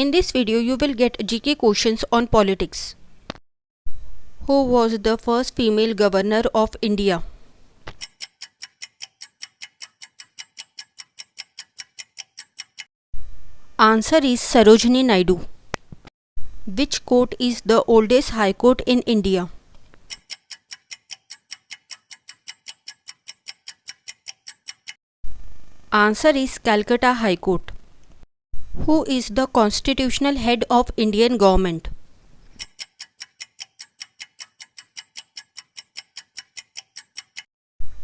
In this video, you will get GK questions on politics. Who was the first female governor of India? Answer is Sarojini Naidu. Which court is the oldest high court in India? Answer is Calcutta High Court. Who is the constitutional head of Indian government?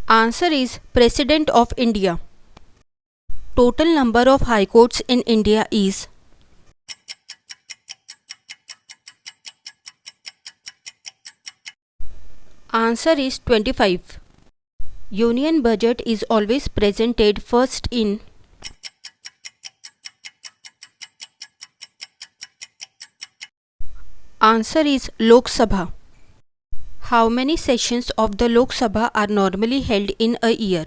Answer is President of India. Total number of high courts in India is Answer is 25. Union budget is always presented first in Answer is Lok Sabha. How many sessions of the Lok Sabha are normally held in a year?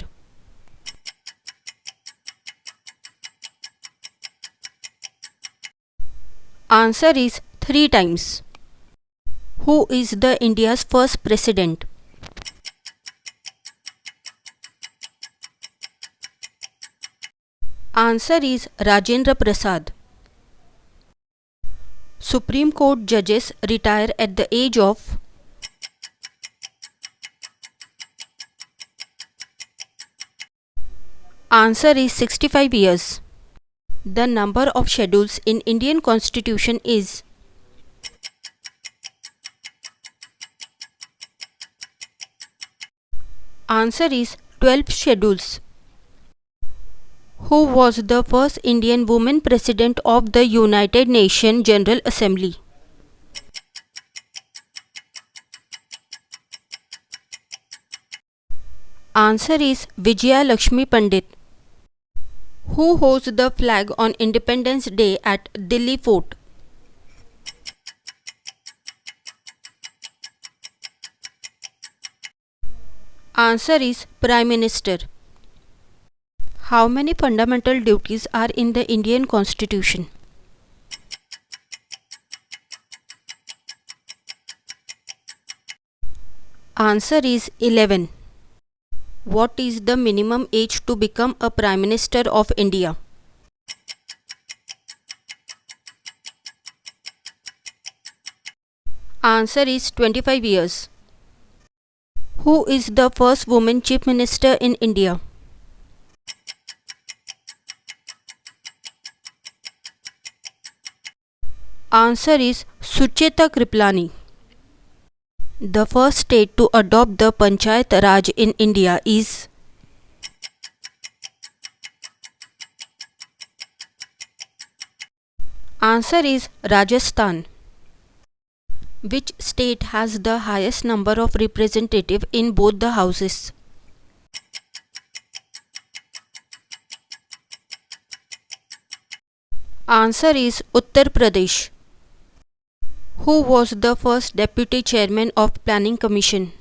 Answer is 3 times. Who is the India's first president? Answer is Rajendra Prasad. Supreme Court judges retire at the age of Answer is 65 years. The number of schedules in Indian Constitution is Answer is 12 schedules. Who was the first Indian woman president of the United Nations General Assembly? Answer is Vijaya Lakshmi Pandit. Who holds the flag on Independence Day at Delhi Fort? Answer is Prime Minister. How many fundamental duties are in the Indian Constitution? Answer is 11. What is the minimum age to become a Prime Minister of India? Answer is 25 years. Who is the first woman Chief Minister in India? Answer is Sucheta Kriplani. The first state to adopt the Panchayat Raj in India is Answer is Rajasthan. Which state has the highest number of representatives in both the houses? Answer is Uttar Pradesh. Who was the first deputy chairman of Planning Commission?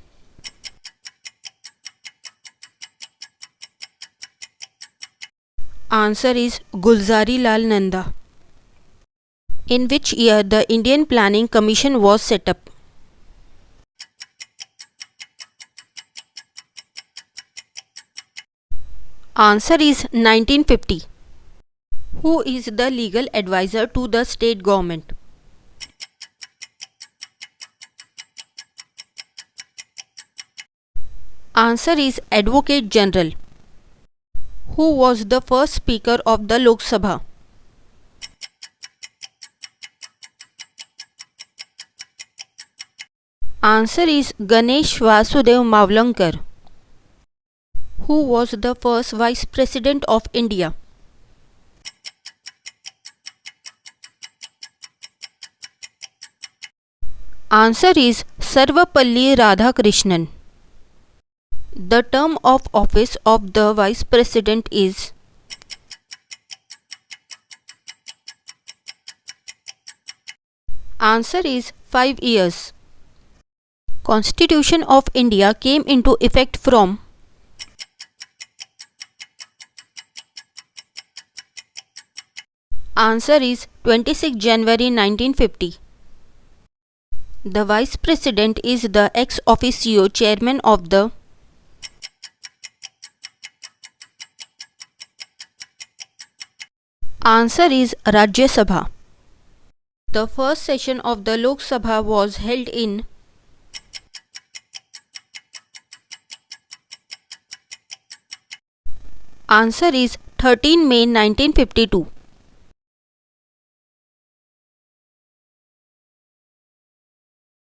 Answer is Gulzari Lal Nanda. In which year the Indian Planning Commission was set up? Answer is 1950. Who is the legal advisor to the state government? Answer is Advocate General. Who was the first Speaker of the Lok Sabha? Answer is Ganesh Vasudev Mavlankar. Who was the first Vice President of India? Answer is Sarvapalli Radhakrishnan. The term of office of the Vice President is Answer is 5 years. Constitution of India came into effect from Answer is 26 January 1950. The Vice President is the ex officio chairman of the Answer is Rajya Sabha. The first session of the Lok Sabha was held in Answer is 13 May 1952.